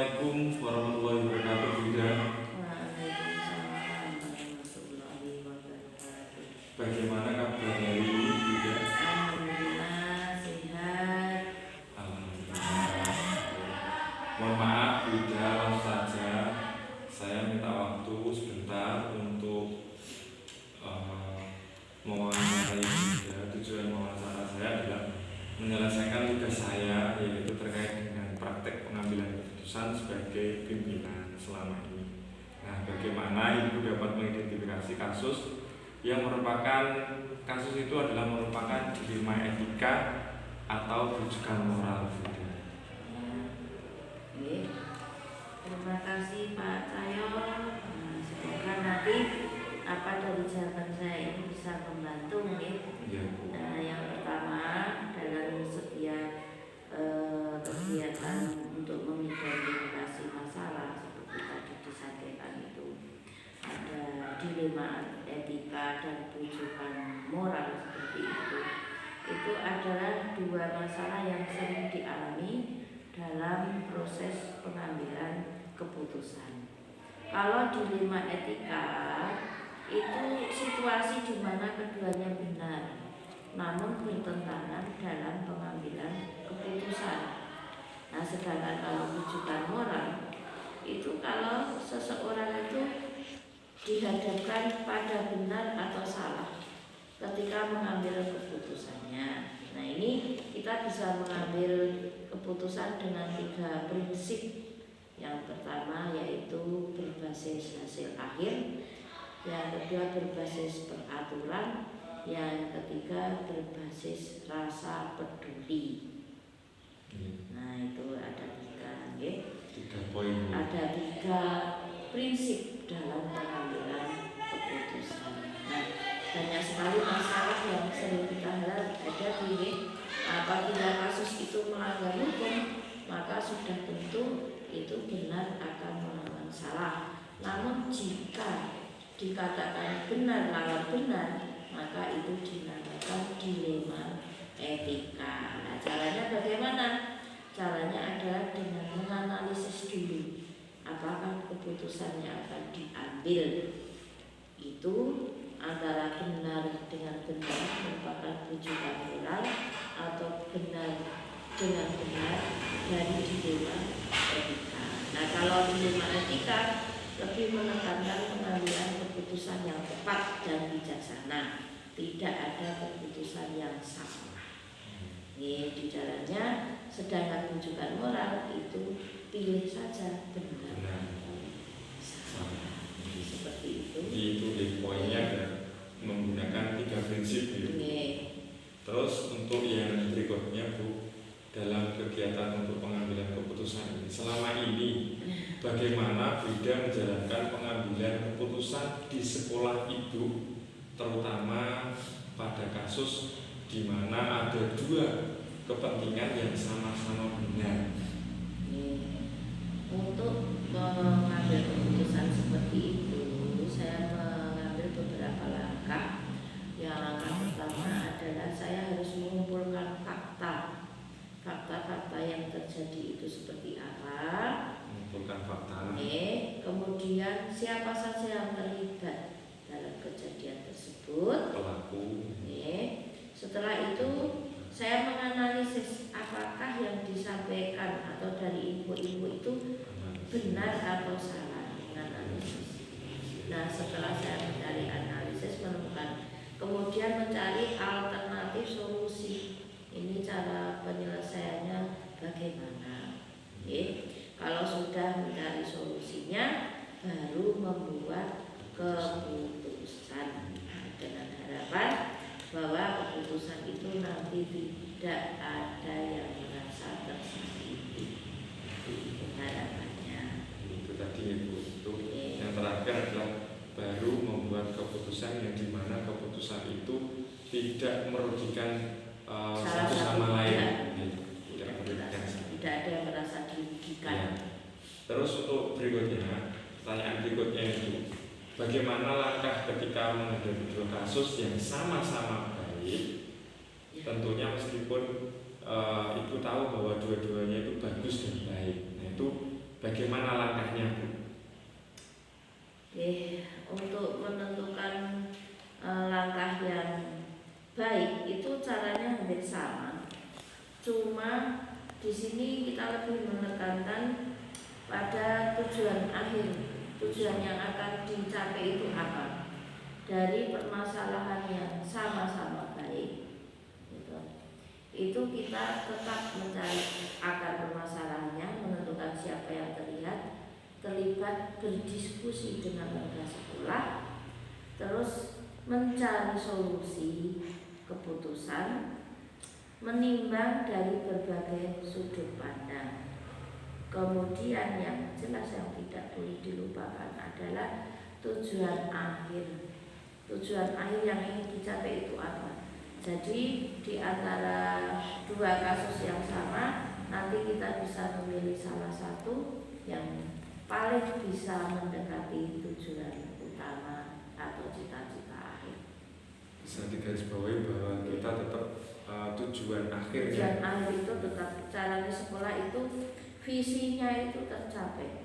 Assalamualaikum warahmatullahi wabarakatuh, Bunda. Waalaikumsalam warahmatullahi wabarakatuh. Bagaimana kabar hari ini, Bunda? Alhamdulillah sehat. Alhamdulillah. Mohon maaf, Bunda, langsung saja saya minta waktu sebentar untuk mewawancarai Bunda. Tujuan wawancara saya adalah menyelesaikan tugas saya, yaitu terkait dengan praktek pengambilan keputusan sebagai pimpinan selama ini. Nah, bagaimana Ibu dapat mengidentifikasi kasus yang merupakan kasus itu adalah merupakan dilema etika atau rujukan moral, Bunda. Oke. Terima kasih Pak Cahyo. Semoga nanti apa dari jawaban saya ini bisa membantu ya. Ya. Nah, yang pertama dalam setiap kegiatan untuk mengidentifikasi masalah seperti tadi disampaikan itu ada dilema etika dan rujukan moral seperti itu adalah dua masalah yang sering dialami dalam proses pengambilan keputusan. Kalau dilema etika itu situasi di mana keduanya benar namun bertentangan dalam pengambilan keputusan. Nah, sedangkan kalau rujukan moral itu kalau seseorang itu dihadapkan pada benar atau salah ketika mengambil keputusannya. Nah, ini kita bisa mengambil keputusan dengan 3 prinsip. Yang pertama yaitu berbasis hasil akhir, yang kedua berbasis peraturan, yang ketiga berbasis rasa peduli. Nah, itu ada 3 ya. 3 poin. Ada 3 prinsip dalam pengambilan keputusan. Nah, banyak sekali masalah yang sering kita hadapi. Apabila kasus itu melanggar hukum, maka sudah tentu itu benar akan melawan salah. Namun jika dikatakan benar lawan benar, maka itu dinamakan dilema etika. Nah, caranya bagaimana? Caranya adalah dengan menganalisis dulu apakah keputusan yang akan diambil itu antara benar dengan benar merupakan rujukan moral atau benar dengan benar dari dilema etika. Nah, kalau dilema etika lebih menekankan pengambilan keputusan yang tepat dan bijaksana, tidak ada keputusan yang salah. Ini di dalamnya, sedangkan rujukan moral itu pilih saja benar atau salah. Seperti itu. Itu di poinnya ada menggunakan 3 prinsip itu. Terus untuk yang berikutnya, Bu, dalam kegiatan untuk pengambilan keputusan ini, selama ini bagaimana Bunda menjalankan pengambilan keputusan di sekolah Ibu, terutama pada kasus di mana ada 2 kepentingan yang sama-sama benar. Untuk mengambil keputusan seperti itu, saya mengambil beberapa langkah. Yang langkah pertama adalah saya harus mengumpulkan fakta yang terjadi itu seperti apa. Mengumpulkan fakta. Kemudian siapa saja yang terlibat dalam kejadian tersebut. Pelaku. Setelah itu saya menganalisis apakah yang disampaikan atau dari info-info itu benar atau salah. Menganalisis. Nah, setelah saya mencari analisis menemukan, kemudian mencari alternatif solusi. Ini cara penyelesaiannya bagaimana? Kalau sudah mencari solusinya, baru membuat keputusan dengan harapan bahwa keputusan itu nanti tidak ada yang merasa tersakiti. Itu harapannya. Itu tadi Ibu. Itu yang terakhir adalah baru membuat keputusan yang dimana keputusan itu tidak merugikan satu sama lain. Tidak ada yang merasa dirugikan. Ya. Terus untuk berikutnya, pertanyaan berikutnya itu, bagaimana langkah ketika menghadapi 2 kasus yang sama-sama baik? Tentunya meskipun Ibu tahu bahwa dua-duanya itu bagus dan baik. Nah, itu bagaimana langkahnya Bu? Oke, untuk menentukan langkah yang baik itu caranya hampir sama. Cuma di sini kita lebih menekankan pada tujuan akhir, tujuan yang akan dicapai itu apa. Dari permasalahan yang sama-sama baik, gitu. Itu kita tetap mencari akar permasalahannya, menentukan siapa yang terlibat berdiskusi dengan warga sekolah, terus mencari solusi keputusan, menimbang dari berbagai sudut pandang. Kemudian yang jelas yang tidak boleh dilupakan adalah tujuan akhir. Tujuan akhir yang ingin dicapai itu apa? Jadi di antara dua kasus yang sama, nanti kita bisa memilih salah satu yang paling bisa mendekati tujuan utama atau cita-cita akhir. Bisa digarisbawahi bahwa kita tetap tujuan akhir. Tujuan akhir itu tetap cara di sekolah itu visinya itu tercapai.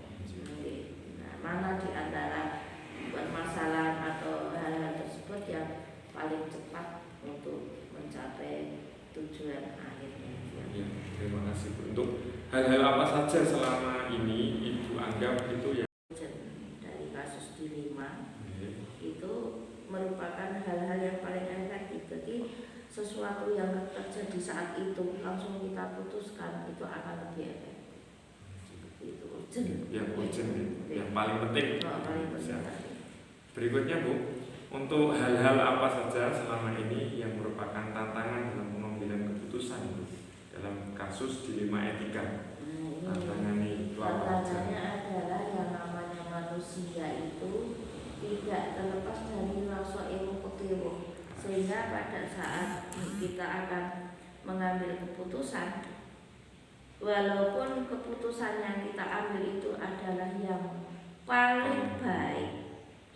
Nah, mana di antara permasalahan atau hal-hal tersebut yang paling cepat untuk mencapai tujuan akhirnya. Ya, terima kasih Bu. Untuk hal-hal apa saja selama ini Ibu anggap itu yang dari kasus dilema itu merupakan hal-hal yang paling efektif. Jadi sesuatu yang terjadi saat itu langsung kita putuskan itu akan lebih efektif. Itu yang urgent, yang paling penting. paling penting. Berikutnya Bu, untuk hal-hal apa saja selama ini yang merupakan tantangan dalam pengambilan keputusan Bu dalam kasus dilema etika? Tantangannya itu apa saja? Tantangannya adalah yang namanya manusia itu tidak terlepas dari rasa ilmu pekewo, sehingga pada saat kita akan mengambil keputusan, walaupun keputusan yang kita ambil itu adalah yang paling baik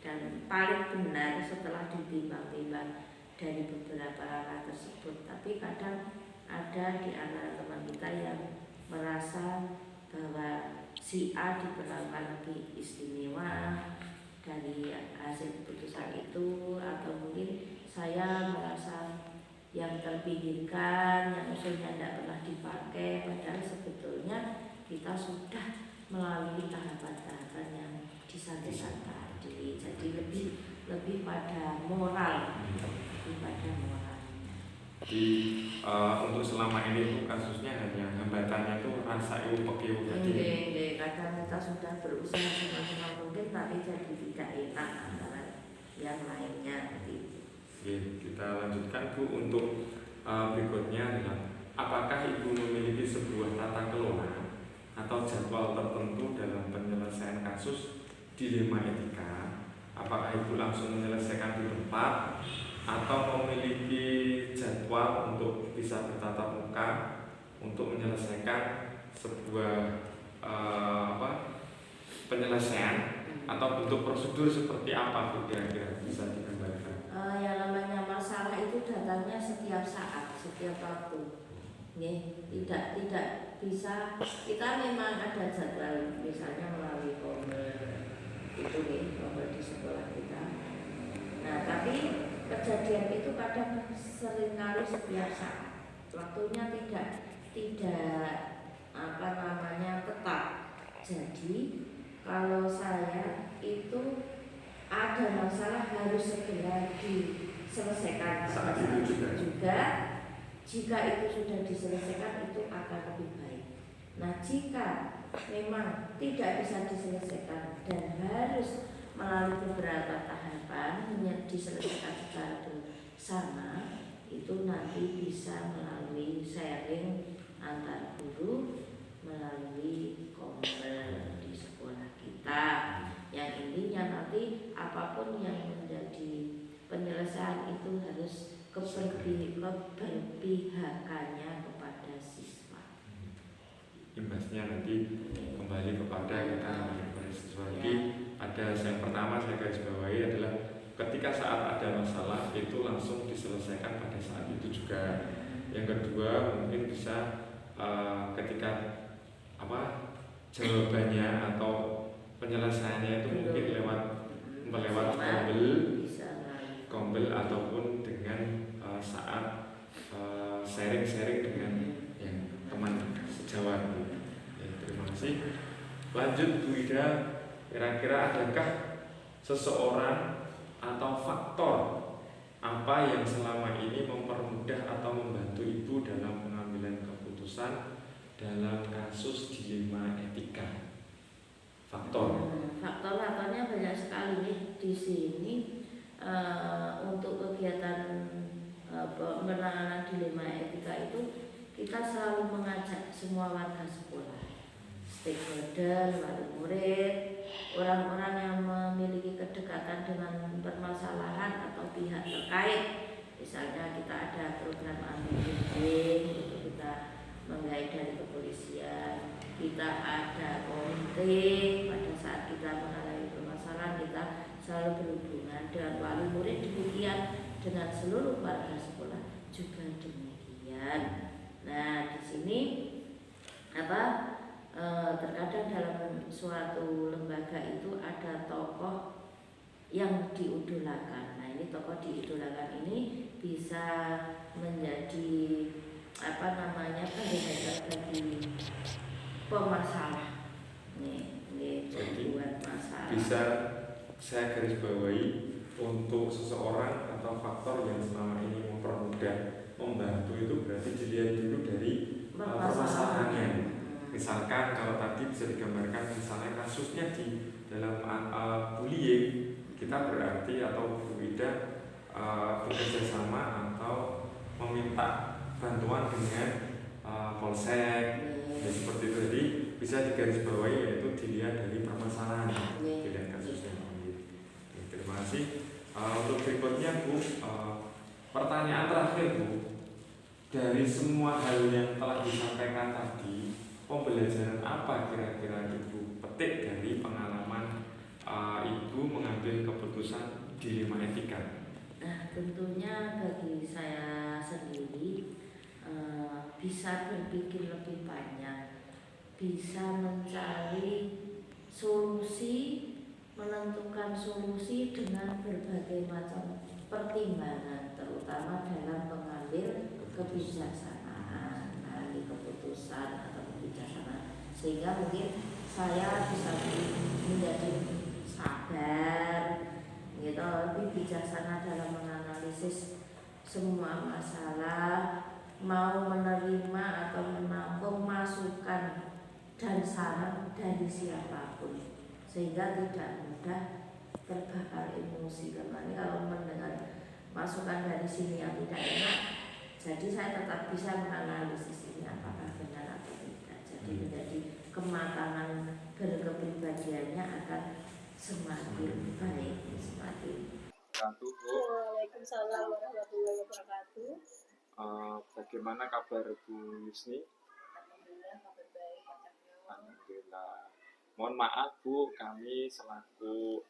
dan paling benar setelah ditimbang-timbang dari beberapa langkah tersebut, tapi kadang ada di antara teman kita yang merasa bahwa si A diperlakukan lebih istimewa dari hasil keputusan itu, atau mungkin saya merasa yang terpinggirkan, yang usulnya tidak pernah dipakai, padahal sebetulnya kita sudah melalui tahapan-tahapan yang disampaikan tadi. Jadi lebih pada moral, lebih pada moral. Jadi untuk selama ini itu kasusnya hanya hambatannya itu rasa ilmu pekewo tadi. Kadang kita sudah berusaha semaksimal mungkin tapi jadi tidak enak antara yang lainnya. Oke, kita lanjutkan Bu. Untuk berikutnya adalah apakah Ibu memiliki sebuah tata kelola atau jadwal tertentu dalam penyelesaian kasus dilema etika? Apakah Ibu langsung menyelesaikan di tempat atau memiliki jadwal untuk bisa bertatap muka untuk menyelesaikan sebuah penyelesaian atau bentuk prosedur seperti apa Bu kira-kira bisa digambarkan? Yang namanya masalah itu datangnya setiap saat, setiap waktu. Tidak bisa, kita memang ada jadwal misalnya melalui komel itu komel di sekolah kita. Nah, tapi kejadian itu kadang seringkali setiap saat, waktunya tidak tetap. Jadi kalau saya itu ada masalah harus segera diselesaikan Saat itu juga. Jika itu sudah diselesaikan itu akan lebih baik. Nah, jika memang tidak bisa diselesaikan dan harus melalui beberapa tahapan diselesaikan secara bersama, itu nanti bisa melalui sharing antar guru, melalui komel di sekolah kita, yang intinya nanti apapun yang menjadi penyelesaian itu harus keberpihakannya kepada siswa. Imbasnya nanti kembali kepada kita siswa. Jadi ada yang pertama saya garis bawahi adalah ketika saat ada masalah itu langsung diselesaikan pada saat itu juga. Yang kedua mungkin bisa ketika jawabannya atau penyelesaiannya itu mungkin melewat kombel ataupun dengan saat sharing-sharing dengan yang teman sejawat. Ya, terima kasih. Lanjut Bu Ida, kira-kira adakah seseorang atau faktor apa yang selama ini mempermudah atau membantu Ibu dalam pengambilan keputusan dalam kasus dilema etika? Faktornya banyak sekali nih di sini. Untuk kegiatan penanganan dilema etika itu kita selalu mengajak semua warga sekolah, stakeholder, wali murid, orang-orang yang memiliki kedekatan dengan permasalahan atau pihak terkait. Misalnya kita ada program anti-bullying, itu kita menggait dari kepolisian, kita ada komite pada saat kita mengalami permasalahan, kita selalu berhubungan dengan wali murid, demikian dengan seluruh warga sekolah juga demikian. Nah, di sini terkadang dalam suatu lembaga itu ada tokoh yang diidolakan. Nah, ini tokoh diidolakan ini bisa menjadi barometer bagi pemasalah. Buat masalah. Bisa saya garis bawahi, untuk seseorang atau faktor yang selama ini mempermudah, membantu itu berarti dilihat dulu dari permasalahannya. Misalkan kalau tadi bisa digambarkan misalnya kasusnya di dalam bullying, kita berarti atau Bu Ida bekerja sama atau meminta bantuan dengan polsek, ya seperti itu. Jadi bisa digarisbawahi yaitu dilihat dari permasalahan, tidak kasusnya. Terima kasih. Untuk berikutnya Bu, pertanyaan terakhir Bu, dari semua hal yang telah disampaikan tadi, pembelajaran apa kira-kira Ibu petik dari pengalaman Ibu mengambil keputusan dilema etika? Nah, tentunya bagi saya sendiri bisa berpikir lebih banyak, bisa mencari solusi, menentukan solusi dengan berbagai macam pertimbangan, terutama dalam mengambil kebijaksanaan, keputusan atau kebijaksanaan, sehingga mungkin saya bisa menjadi sabar, gitu, lebih bijaksana dalam menganalisis semua masalah, mau menerima atau menampung masukan dan saran dari siapapun, sehingga tidak mudah terbakar emosi. Karena kalau mendengar masukan dari sini yang tidak enak, jadi saya tetap bisa menganalisis ini apakah benar atau tidak. Jadi menjadi kematangan berkepribadiannya akan semakin baik, semakin. Waalaikumsalam warahmatullahi wabarakatuh. Bagaimana kabar Bu Yusni? Alhamdulillah kabar baik. Alhamdulillah. Mohon maaf Bu, kami selaku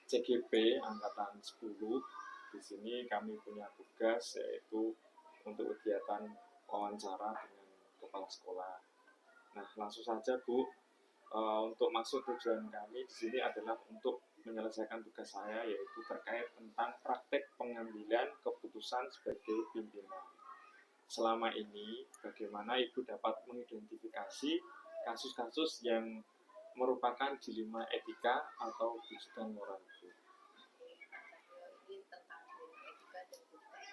CGP Angkatan 10 di sini kami punya tugas yaitu untuk kegiatan wawancara dengan kepala sekolah. Nah, langsung saja Bu, untuk maksud tujuan kami di sini adalah untuk menyelesaikan tugas saya, yaitu terkait tentang praktek pengambilan keputusan sebagai pimpinan. Selama ini, bagaimana Ibu dapat mengidentifikasi kasus-kasus yang merupakan dilema etika atau kejutan moral? Ini tentang dilema etika dan kejutan.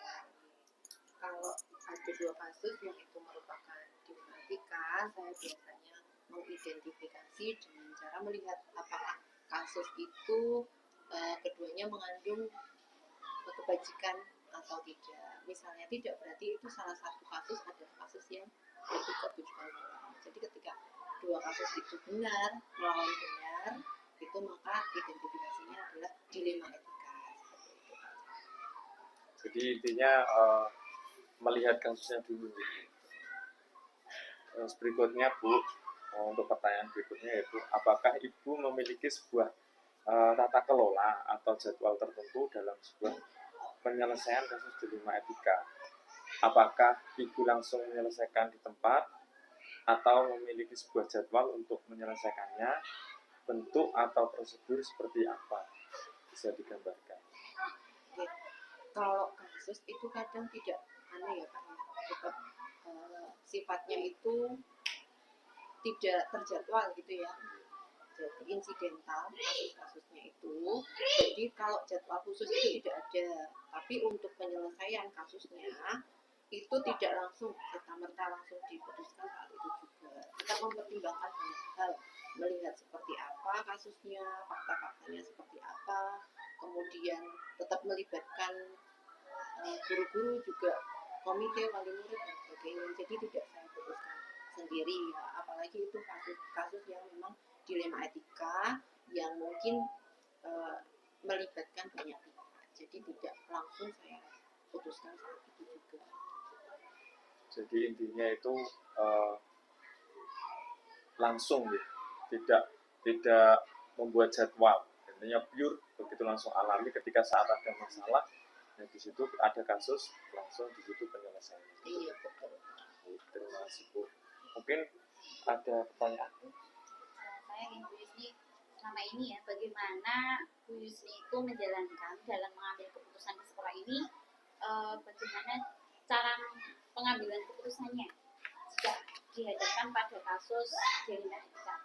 Kalau ada dua kasus yang itu merupakan dilema etika, saya biasanya mengidentifikasi dengan cara melihat apakah kasus itu keduanya mengandung kebajikan atau tidak. Misalnya tidak, berarti itu salah satu kasus adalah kasus yang lebih kebujukan moral. Jadi ketika dua kasus itu benar melawan benar, itu maka identifikasinya adalah dilema etika. Jadi intinya melihat kasusnya dulu. Berikutnya Bu, untuk pertanyaan berikutnya yaitu apakah Ibu memiliki sebuah tata kelola atau jadwal tertentu dalam sebuah penyelesaian kasus dilema etika? Apakah Ibu langsung menyelesaikan di tempat atau memiliki sebuah jadwal untuk menyelesaikannya, bentuk atau prosedur seperti apa? Bisa digambarkan. Oke. Kalau kasus itu kadang tidak aneh ya Pak ya, tetap sifatnya itu tidak terjadwal gitu ya. Jadi insidental kasus-kasusnya itu. Jadi kalau jadwal khusus itu tidak ada, tapi untuk penyelesaian kasusnya itu tidak langsung serta-merta langsung diputuskan saat itu juga. Kita mempertimbangkan banyak hal, melihat seperti apa kasusnya, fakta-faktanya seperti apa, kemudian tetap melibatkan guru-guru juga, komite wali murid dan sebagainya. Jadi tidak saya putuskan sendiri ya, apalagi itu kasus-kasus yang memang dilema etika yang mungkin melibatkan banyak pihak. Jadi tidak langsung saya putuskan saat itu juga. Jadi intinya itu langsung ya, tidak membuat jadwal. Intinya pure begitu langsung alami ketika saat ada masalah. Nah, di situ ada kasus, langsung di situ penyelesaian. Iya betul. Terima kasih Bu. Mungkin ada pertanyaan? Saya ingin Bu Yusni selama ini ya, bagaimana Bu Yusni itu menjalankan dalam mengambil keputusan di sekolah ini, bagaimana cara pengambilan keputusannya jika dihadapkan pada kasus dilema etika.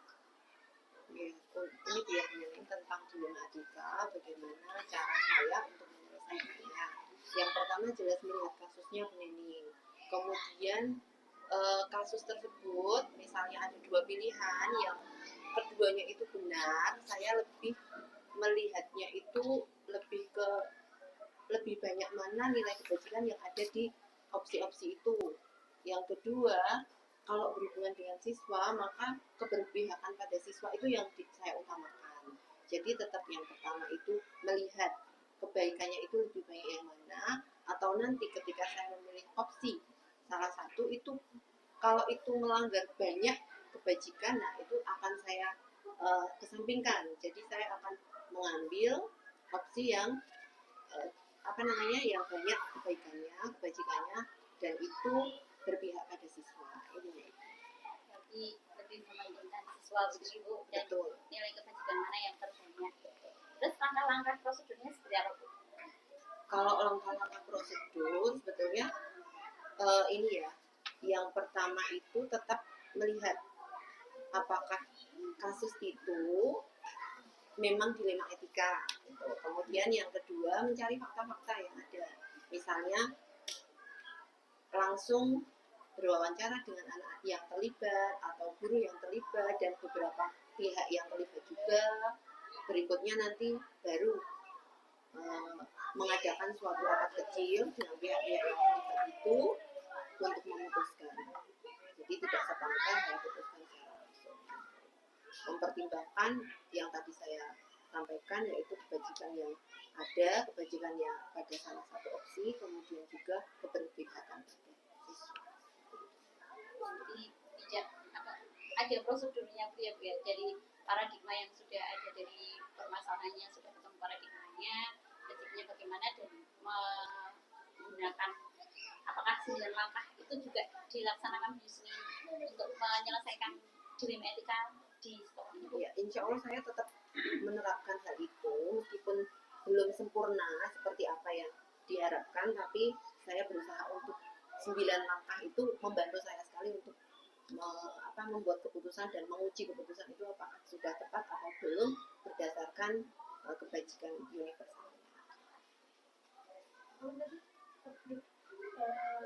Ini dia tentang dilema etika, bagaimana cara saya untuk menyelesaikannya. Yang pertama jelas melihat kasusnya Bu Neni. Kemudian kasus tersebut misalnya ada dua pilihan yang keduanya itu benar, saya lebih melihatnya itu lebih banyak mana nilai kebajikan yang ada di opsi-opsi itu. Yang kedua, kalau berhubungan dengan siswa, maka keberpihakan pada siswa itu yang saya utamakan. Jadi tetap yang pertama itu melihat kebaikannya itu lebih banyak yang mana, atau nanti ketika saya memilih opsi salah satu itu, kalau itu melanggar banyak kebajikan, nah itu akan saya kesampingkan. Jadi saya akan mengambil opsi yang yang banyak kebaikannya, kebajikannya, dan itu berpihak pada siswa. Ini Jadi lebih mementingkan siswa begitu dan betul. nilai kebajikan mana yang terbanyak. Terus langkah-langkah prosedurnya seperti apa Bu? Kalau langkah-langkah prosedur sebetulnya ini ya, yang pertama itu tetap melihat apakah kasus itu memang dilema etika. Kemudian yang kedua mencari fakta-fakta yang ada. Misalnya langsung berwawancara dengan anak yang terlibat atau guru yang terlibat dan beberapa pihak yang terlibat juga. Berikutnya nanti baru mengadakan suatu rapat kecil dengan pihak-pihak yang terlibat itu untuk memutuskan. Jadi tidak serta-merta saya putuskan secara langsung. Mempertimbangkan yang tadi saya sampaikan, yaitu kebajikan yang ada, kebajikan yang pada salah satu opsi, kemudian juga keberpihakan pada siswa. Jadi tidak ada prosedurnya Bu ya. Jadi paradigma yang sudah ada dari permasalahannya, sudah ketemu paradigmanya, prinsipnya bagaimana, dan menggunakan apakah 9 langkah itu juga dilaksanakan Bu Yusni untuk menyelesaikan dilema etika di sekolah ini? Ya, insya Allah saya tetap menerapkan hal itu meskipun belum sempurna seperti apa yang diharapkan, tapi saya berusaha untuk 9 langkah itu membantu saya sekali untuk membuat keputusan dan menguji keputusan itu apakah sudah tepat atau belum berdasarkan kebajikan universal.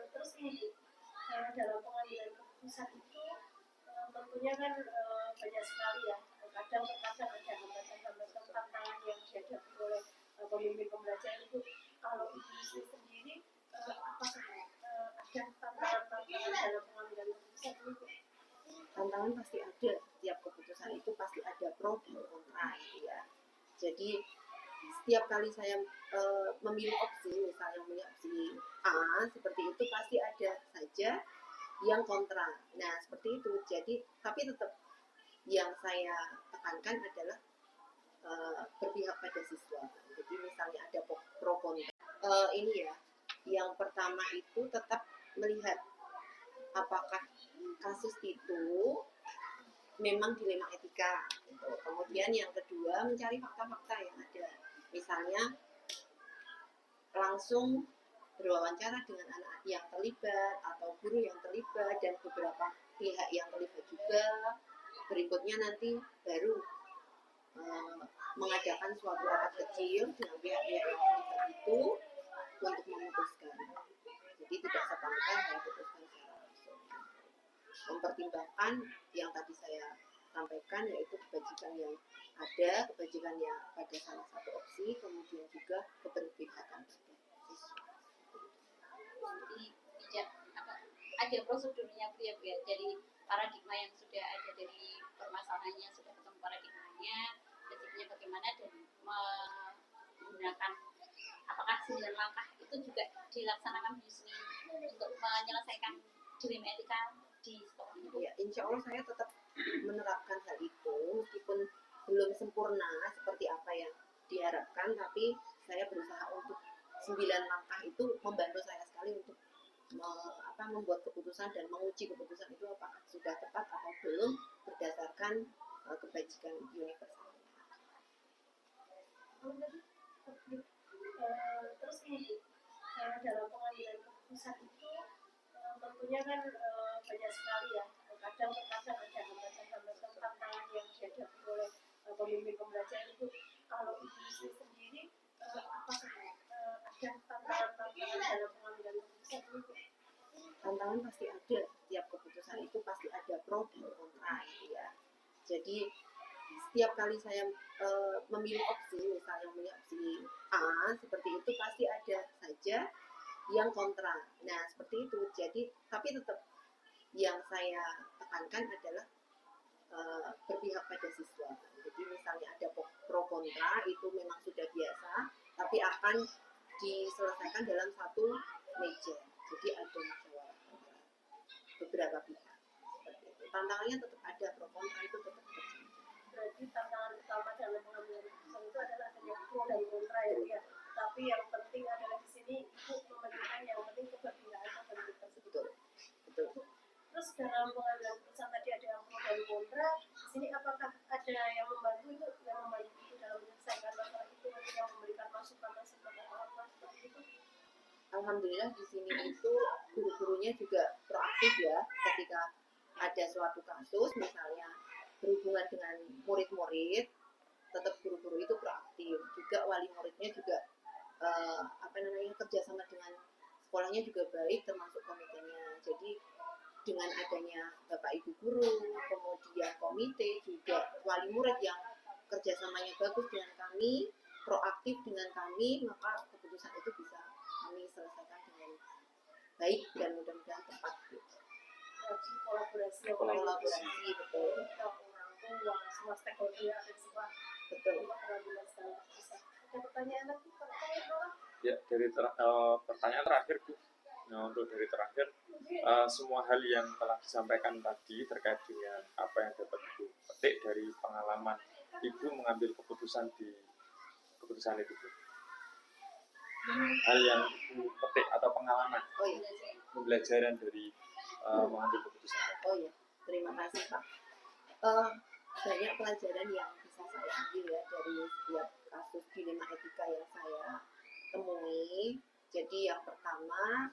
Terus ini dalam pengambilan keputusan itu tentunya kan banyak sekali ya, kadang-kadang ada hambatan-hambatan tantangan yang dihadapi oleh pemimpin pembelajaran itu. Kalau Ibu sendiri apakah ada tantangan-tantangan dalam pengambilan keputusan itu? Tantangan pasti ada, setiap keputusan itu pasti ada pro dan kontra gitu ya. Jadi setiap kali saya memilih opsi, misalnya memilih opsi A seperti itu, pasti ada saja yang kontra. Nah seperti itu. Jadi tapi tetap yang saya tekankan adalah berpihak pada siswa. Jadi misalnya ada pro kontra. Ini ya, yang pertama itu tetap melihat apakah kasus itu memang dilema etika gitu. Kemudian yang kedua mencari fakta-fakta yang ada, misalnya langsung berwawancara dengan anak yang terlibat atau guru yang terlibat dan beberapa pihak yang terlibat juga. Berikutnya nanti baru mengadakan suatu rapat kecil dengan pihak-pihak yang terlibat itu untuk memutuskan. Jadi tidak serta-merta saya putuskan secara langsung. Mempertimbangkan yang tadi saya sampaikan, yaitu kebajikan yang ada, kebajikan yang pada salah satu opsi, kemudian juga keberpihakan pada siswa. Jadi tidak ada prosedurnya Bu ya. Jadi paradigma yang sudah ada dari permasalahannya sudah ketemu paradigmanya, prinsipnya bagaimana, dan menggunakan apakah 9 langkah itu juga dilaksanakan di sini untuk menyelesaikan dilema etika di sekolah itu. Ya, insya Allah saya tetap menerapkan hal itu meskipun belum sempurna seperti apa yang diharapkan, tapi saya berusaha untuk 9 langkah itu membantu saya sekali untuk membuat keputusan dan menguji keputusan itu apakah sudah tepat atau belum berdasarkan kebajikan universal. Terus ini dalam pengambilan keputusan itu tentunya kan banyak sekali ya, kadang-kadang ada hambatan-hambatan tantangan yang dihadapi oleh pemimpin pembelajaran itu. Kalau Ibu sendiri apakah ada tantangan-tantangan dalam pengambilan keputusan itu? Tantangan pasti ada, setiap keputusan itu pasti ada pro dan kontra gitu ya. Jadi setiap kali saya memilih opsi, misalnya memilih opsi A seperti itu, pasti ada saja yang kontra. Nah seperti itu. Jadi tapi tetap yang saya tekankan adalah berpihak pada siswa. Jadi misalnya ada pro kontra itu memang sudah biasa, tapi akan diselesaikan dalam satu meja. Jadi ada musyawarah antara beberapa pihak. Seperti itu. Tantangannya tetap ada, pro kontra itu tetap terjadi. Berarti tantangan utama dalam pengambilan keputusan itu adalah adanya pro dan kontra ya. Tapi yang penting adalah di sini Ibu mementingkan yang penting keberpihakan konflik tersebut. Betul. Terus dalam pengambilan keputusan tadi ada yang pro dan kontra. Di sini apakah ada yang membantu itu dalam menyelesaikan masalah itu, yang memberikan masukan atau apa seperti itu? Alhamdulillah di sini itu guru-gurunya juga proaktif ya, ketika ada suatu kasus misalnya berhubungan dengan murid-murid, tetap guru-guru itu proaktif. Juga wali muridnya juga kerjasama dengan sekolahnya juga baik, termasuk komitenya. Jadi dengan adanya bapak ibu guru, kemudian komite, juga wali murid yang kerjasamanya bagus dengan kami, proaktif dengan kami, maka keputusan itu bisa kami selesaikan dengan baik dan mudah-mudahan tepat. Jadi kolaborasi betul. Orang tua, semua stakeholder ada di sekolah. Betul. Ada pertanyaan lagi Pak? Ya, dari pertanyaan terakhir Bu. Nah, untuk dari terakhir, semua hal yang telah disampaikan tadi terkait dengan apa yang dapat Ibu petik dari pengalaman Ibu mengambil keputusan di keputusan itu Bu. Hal yang Ibu petik atau pengalaman, pembelajaran dari mengambil keputusan. Oh ya, terima kasih Pak. Banyak pelajaran yang bisa saya ambil ya dari setiap kasus dilema etika yang saya temui. Jadi yang pertama,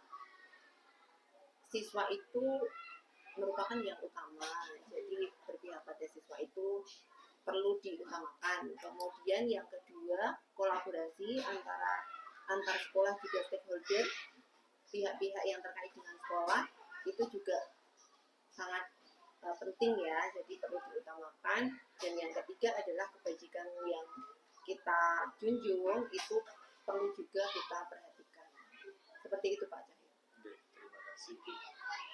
siswa itu merupakan yang utama. Jadi berpihak pada siswa itu perlu diutamakan. Kemudian yang kedua, kolaborasi antar sekolah juga stakeholder, pihak-pihak yang terkait dengan sekolah itu juga sangat penting ya, jadi perlu diutamakan. Dan yang ketiga adalah kebajikan yang kita junjung itu perlu juga kita perhatikan. Seperti itu Pak Cahyo. Terima kasih Bu.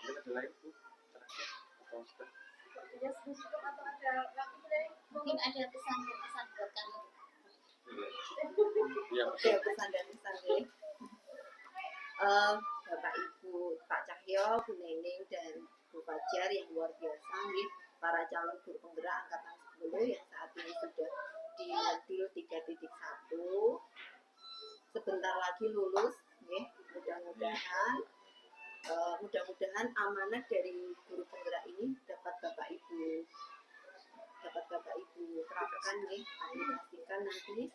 Ada lagi Bu? Terakhir atau sudah? Sepertinya cukup atau ada lagi dari Mungkin ada pesan buat kami. Iya. Oke, pesan dan pesan ya. Bapak Ibu Pak Cahyo, Bu Neneng dan Bu Fajar yang luar biasa nih, para calon guru penggerak angkatan 10 yang saat ini sudah di modul 3.1. Sebentar lagi lulus nih, mudah-mudahan mudah-mudahan amanat dari guru penggerak ini dapat Bapak Ibu terapkan nih, aplikasikan nanti,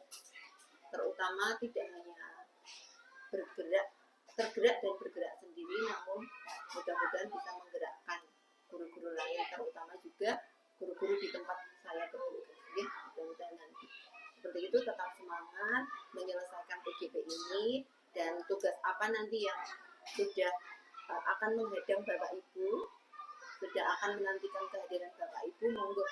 terutama tidak hanya tergerak dan bergerak sendiri, namun mudah-mudahan bisa menggerakkan guru-guru lain, terutama juga guru-guru di tempat saya bertugas. Ya, mudah-mudahan nanti seperti itu, tetap semangat menyelesaikan PJP ini, dan tugas apa nanti yang sudah akan menghadang Bapak Ibu, sudah akan menantikan kehadiran Bapak Ibu, monggo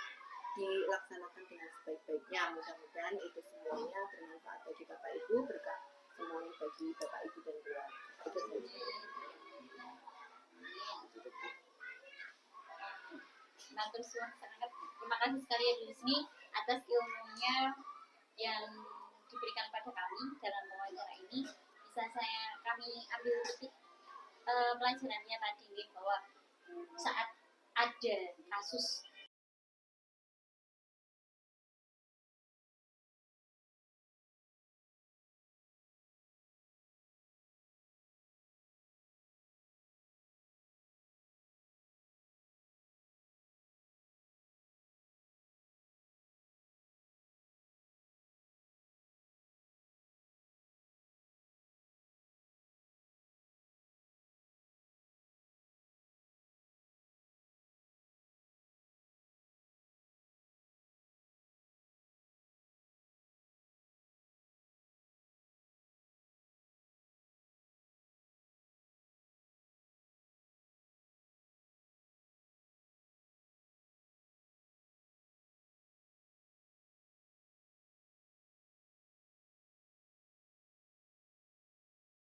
dilaksanakan dengan sebaik-baiknya. Mudah-mudahan itu semuanya bermanfaat bagi Bapak Ibu, berkah semuanya bagi Bapak Ibu dan keluarga. Itu saja. Nah, terus sangat terima kasih sekali ya di sini atas ilmunya yang diberikan pada kami dalam wawancara ini. Bisa kami ambil petik pelajarannya tadi nih, bahwa saat ada kasus